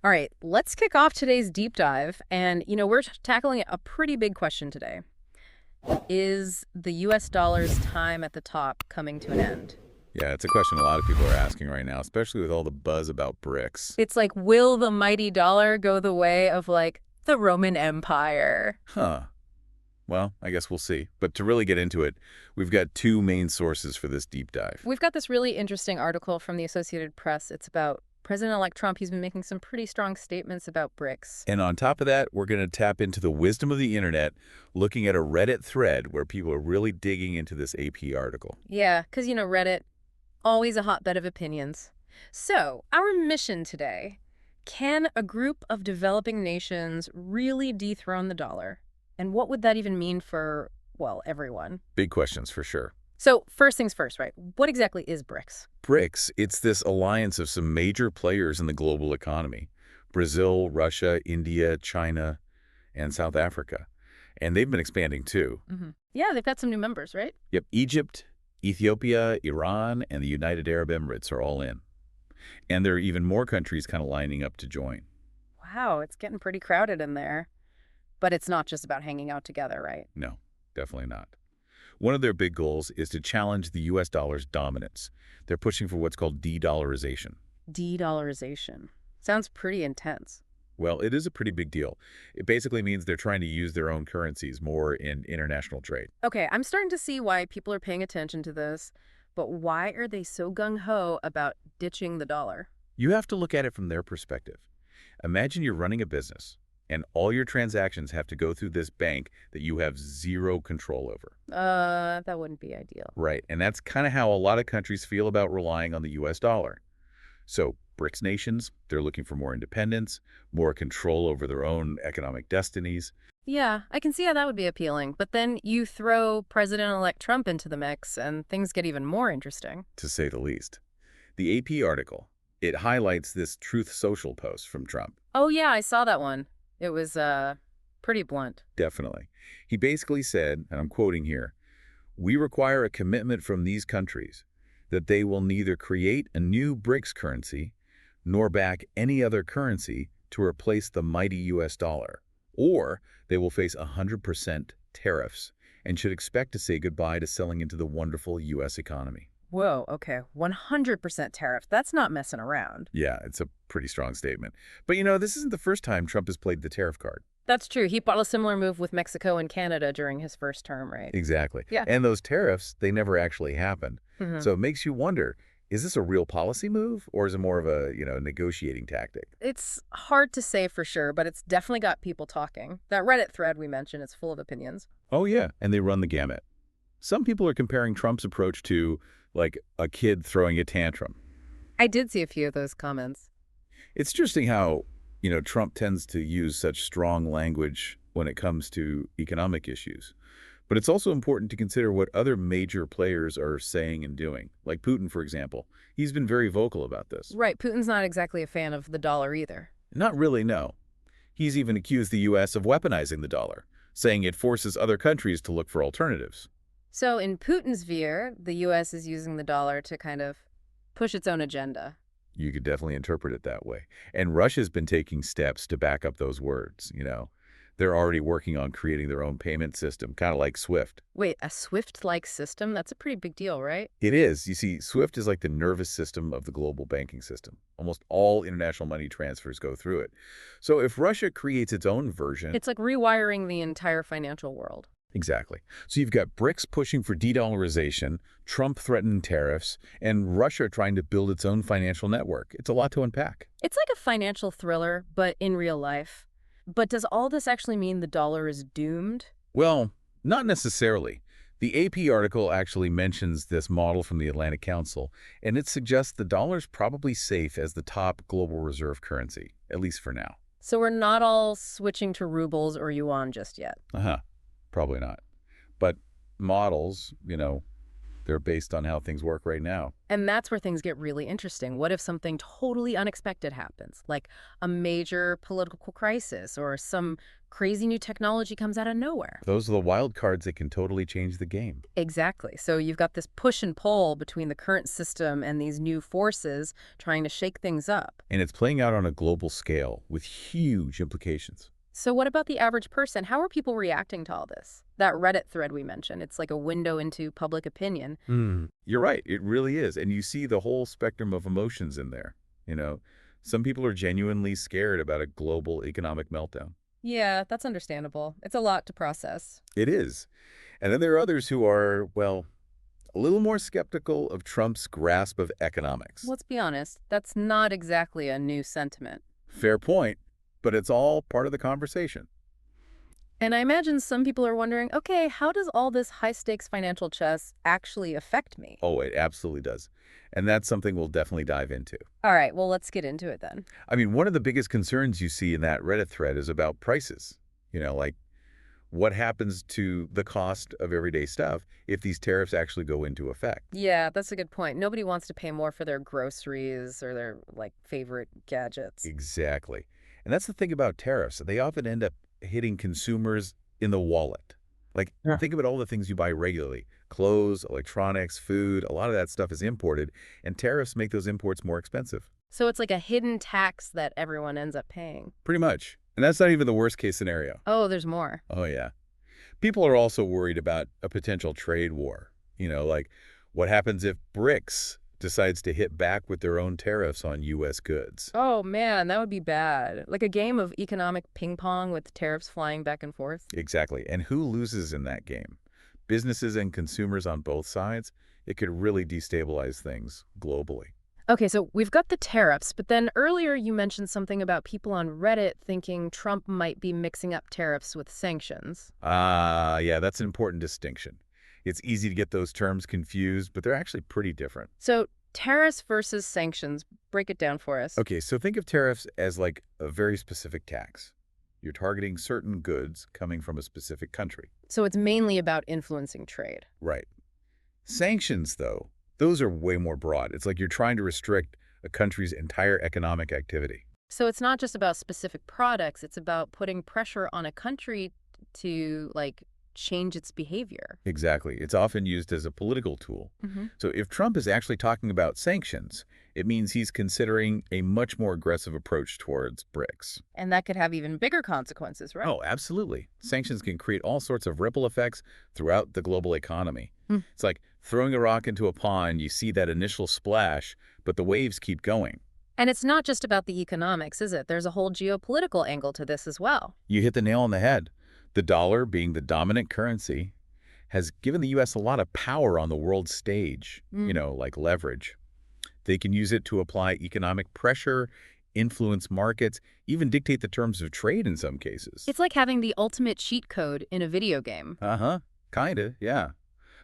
All right, let's kick off today's deep dive. And, we're tackling a pretty big question today. Is the US dollar's time at the top coming to an end? Yeah, it's a question a lot of people are asking right now, especially with all the buzz about BRICS. It's like, will the mighty dollar go the way of, like, the Roman Empire? Huh. Well, I guess we'll see. But to really get into it, we've got two main sources for this deep dive. We've got this really interesting article from the Associated Press. It's about President-elect Trump. He's been making some pretty strong statements about BRICS. And on top of that, we're going to tap into the wisdom of the internet, looking at a Reddit thread where people are really digging into this AP article. Yeah, because, Reddit, always a hotbed of opinions. So, our mission today, can a group of developing nations really dethrone the dollar? And what would that even mean for, well, everyone? Big questions for sure. So, first things first, right? What exactly is BRICS? BRICS, it's this alliance of some major players in the global economy. Brazil, Russia, India, China, and South Africa. And they've been expanding too. Yeah, they've got some new members, right? Yep, Egypt, Ethiopia, Iran, and the United Arab Emirates are all in. And there are even more countries kind of lining up to join. Wow, it's getting pretty crowded in there. But it's not just about hanging out together, right? No, definitely not. One of their big goals is to challenge the U.S. dollar's dominance. They're pushing for what's called de-dollarization. De-dollarization. Sounds pretty intense. Well, it is a pretty big deal. It basically means they're trying to use their own currencies more in international trade. Okay, I'm starting to see why people are paying attention to this, but why are they so gung-ho about ditching the dollar? You have to look at it from their perspective. Imagine you're running a business, and all your transactions have to go through this bank that you have zero control over. That wouldn't be ideal. Right, and that's kind of how a lot of countries feel about relying on the U.S. dollar. So BRICS nations, they're looking for more independence, more control over their own economic destinies. Yeah, I can see how that would be appealing, but then you throw President-elect Trump into the mix and things get even more interesting. To say the least. The AP article, it highlights this Truth Social post from Trump. Oh yeah, I saw that one. It was, pretty blunt. Definitely. He basically said, and I'm quoting here, "We require a commitment from these countries that they will neither create a new BRICS currency nor back any other currency to replace the mighty U.S. dollar, or they will face 100% tariffs and should expect to say goodbye to selling into the wonderful U.S. economy." Whoa, okay, 100% tariff. That's not messing around. Yeah, it's a pretty strong statement. But this isn't the first time Trump has played the tariff card. That's true. He bought a similar move with Mexico and Canada during his first term, right? Exactly. Yeah. And those tariffs, they never actually happened. Mhm. So it makes you wonder, is this a real policy move or is it more of a, negotiating tactic? It's hard to say for sure, but it's definitely got people talking. That Reddit thread we mentioned is full of opinions. Oh, yeah. And they run the gamut. Some people are comparing Trump's approach to, like, a kid throwing a tantrum. I did see a few of those comments. It's interesting how, Trump tends to use such strong language when it comes to economic issues. But it's also important to consider what other major players are saying and doing. Like Putin, for example. He's been very vocal about this. Right, Putin's not exactly a fan of the dollar either. Not really, no. He's even accused the U.S. of weaponizing the dollar, saying it forces other countries to look for alternatives. So in Putin's view, the U.S. is using the dollar to kind of push its own agenda. You could definitely interpret it that way. And Russia's been taking steps to back up those words. They're already working on creating their own payment system, kind of like SWIFT. Wait, a SWIFT-like system? That's a pretty big deal, right? It is. You see, SWIFT is like the nervous system of the global banking system. Almost all international money transfers go through it. So if Russia creates its own version... It's like rewiring the entire financial world. Exactly. So you've got BRICS pushing for de-dollarization, Trump threatening tariffs, and Russia trying to build its own financial network. It's a lot to unpack. It's like a financial thriller, but in real life. But does all this actually mean the dollar is doomed? Well, not necessarily. The AP article actually mentions this model from the Atlantic Council, and it suggests the dollar's probably safe as the top global reserve currency, at least for now. So we're not all switching to rubles or yuan just yet. Probably not. But models, They're based on how things work right now. And that's where things get really interesting. What if something totally unexpected happens, like a major political crisis or some crazy new technology comes out of nowhere? Those are the wild cards that can totally change the game. Exactly. So you've got this push and pull between the current system and these new forces trying to shake things up. And it's playing out on a global scale with huge implications. So what about the average person? How are people reacting to all this? That Reddit thread we mentioned, it's like a window into public opinion. You're right. It really is. And you see the whole spectrum of emotions in there. You know, some people are genuinely scared about a global economic meltdown. Yeah, that's understandable. It's a lot to process. It is. And then there are others who are, well, a little more skeptical of Trump's grasp of economics. Let's be honest, that's not exactly a new sentiment. Fair point, but it's all part of the conversation. And I imagine some people are wondering, okay, how does all this high-stakes financial chess actually affect me? Oh, it absolutely does. And that's something we'll definitely dive into. All right, well, let's get into it then. I mean, one of the biggest concerns you see in that Reddit thread is about prices. Like what happens to the cost of everyday stuff if these tariffs actually go into effect? Yeah, that's a good point. Nobody wants to pay more for their groceries or their, favorite gadgets. Exactly. And that's the thing about tariffs. They often end up hitting consumers in the wallet. Think about all the things you buy regularly. Clothes, electronics, food, a lot of that stuff is imported, and tariffs make those imports more expensive. So it's like a hidden tax that everyone ends up paying. Pretty much. And that's not even the worst case scenario. Oh, there's more. Oh, yeah. People are also worried about a potential trade war. What happens if BRICS decides to hit back with their own tariffs on U.S. goods? Oh, man, that would be bad. Like a game of economic ping pong with tariffs flying back and forth. Exactly. And who loses in that game? Businesses and consumers on both sides? It could really destabilize things globally. Okay, so we've got the tariffs, but then earlier you mentioned something about people on Reddit thinking Trump might be mixing up tariffs with sanctions. Yeah, that's an important distinction. It's easy to get those terms confused, but they're actually pretty different. So tariffs versus sanctions, break it down for us. Okay, so think of tariffs as like a very specific tax. You're targeting certain goods coming from a specific country. So it's mainly about influencing trade. Right. Sanctions, though, those are way more broad. It's like you're trying to restrict a country's entire economic activity. So it's not just about specific products, it's about putting pressure on a country to, change its behavior. Exactly. It's often used as a political tool. Mm-hmm. So if Trump is actually talking about sanctions, it means he's considering a much more aggressive approach towards BRICS. And that could have even bigger consequences, right? Oh, absolutely. Sanctions can create all sorts of ripple effects throughout the global economy. It's like throwing a rock into a pond. You see that initial splash, but the waves keep going. And it's not just about the economics, is it? There's a whole geopolitical angle to this as well. You hit the nail on the head. The dollar, being the dominant currency, has given the U.S. a lot of power on the world stage, like leverage. They can use it to apply economic pressure, influence markets, even dictate the terms of trade in some cases. It's like having the ultimate cheat code in a video game. Uh-huh. Kinda, yeah.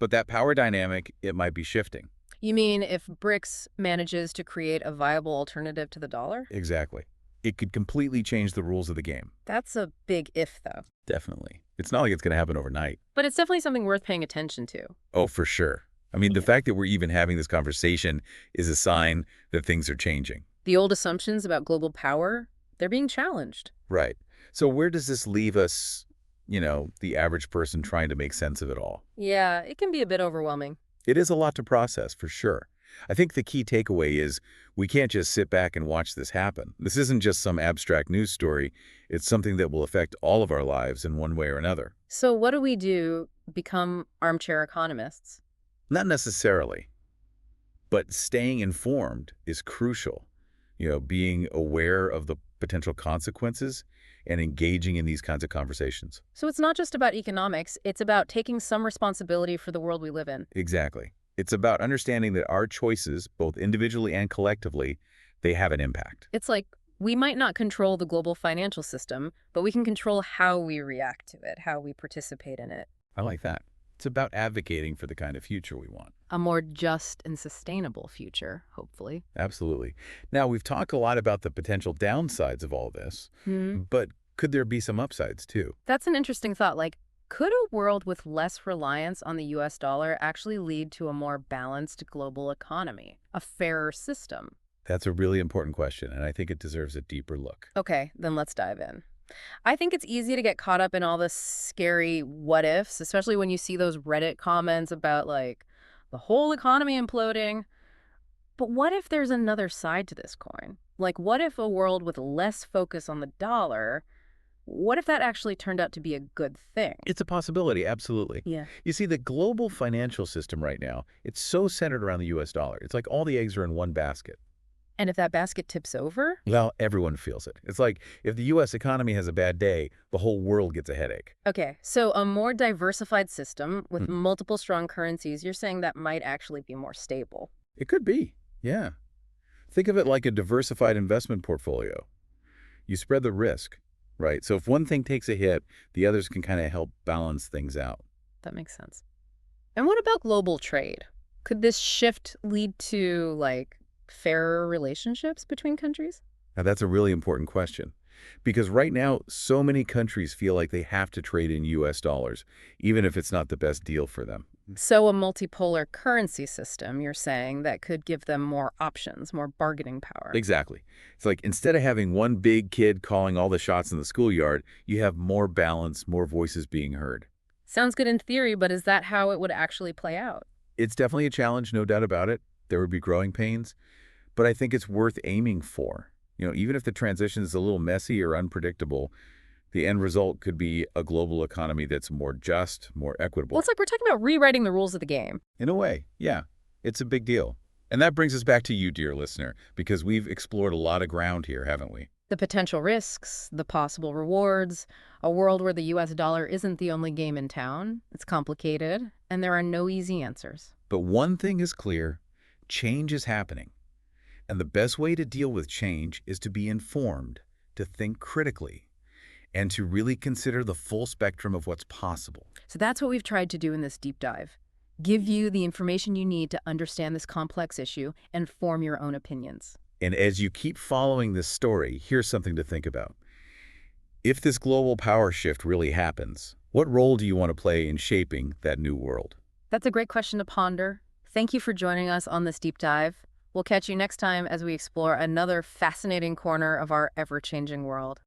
But that power dynamic, it might be shifting. You mean if BRICS manages to create a viable alternative to the dollar? Exactly. It could completely change the rules of the game. That's a big if, though. Definitely. It's not like it's going to happen overnight. But it's definitely something worth paying attention to. Oh, for sure. I mean, the fact that we're even having this conversation is a sign that things are changing. The old assumptions about global power, they're being challenged. Right. So where does this leave us, the average person trying to make sense of it all? Yeah, it can be a bit overwhelming. It is a lot to process, for sure. I think the key takeaway is we can't just sit back and watch this happen. This isn't just some abstract news story. It's something that will affect all of our lives in one way or another. So what do we do? Become armchair economists? Not necessarily, but staying informed is crucial. Being aware of the potential consequences and engaging in these kinds of conversations. So it's not just about economics. It's about taking some responsibility for the world we live in. Exactly. It's about understanding that our choices, both individually and collectively, they have an impact. It's like we might not control the global financial system, but we can control how we react to it, how we participate in it. I like that. It's about advocating for the kind of future we want. A more just and sustainable future, hopefully. Absolutely. Now, we've talked a lot about the potential downsides of all this, but could there be some upsides too? That's an interesting thought. Could a world with less reliance on the US dollar actually lead to a more balanced global economy, a fairer system? That's a really important question, and I think it deserves a deeper look. Okay, then let's dive in. I think it's easy to get caught up in all the scary what ifs, especially when you see those Reddit comments about like the whole economy imploding. But what if there's another side to this coin? Like, what if a world with less focus on the dollar, what if that actually turned out to be a good thing? It's a possibility, absolutely. Yeah. You see, the global financial system right now, it's so centered around the US dollar. It's like all the eggs are in one basket. And if that basket tips over? Well, everyone feels it. It's like if the US economy has a bad day, the whole world gets a headache. Okay, so a more diversified system with Hmm. multiple strong currencies, you're saying that might actually be more stable. It could be, yeah. Think of it like a diversified investment portfolio. You spread the risk, right? So if one thing takes a hit, the others can kind of help balance things out. That makes sense. And what about global trade? Could this shift lead to, like, fairer relationships between countries? Now, that's a really important question because right now, so many countries feel like they have to trade in US dollars, even if it's not the best deal for them. So a multipolar currency system, you're saying, that could give them more options, more bargaining power. Exactly. It's like instead of having one big kid calling all the shots in the schoolyard, you have more balance, more voices being heard. Sounds good in theory, but is that how it would actually play out? It's definitely a challenge, no doubt about it. There would be growing pains, but I think it's worth aiming for. Even if the transition is a little messy or unpredictable, the end result could be a global economy that's more just, more Well, equitable. it's like we're talking about rewriting the rules of the game. In a way, yeah, it's a big deal. And that brings us back to you, dear listener, because we've explored a lot of ground here, haven't we? The potential risks, the possible rewards, a world where the US dollar isn't the only game in town. It's complicated, and there are no easy answers. But one thing is clear, change is happening. And the best way to deal with change is to be informed, to think critically, and to really consider the full spectrum of what's possible. So that's what we've tried to do in this deep dive. Give you the information you need to understand this complex issue and form your own opinions. And as you keep following this story, here's something to think about. If this global power shift really happens, what role do you want to play in shaping that new world? That's a great question to ponder. Thank you for joining us on this deep dive. We'll catch you next time as we explore another fascinating corner of our ever-changing world.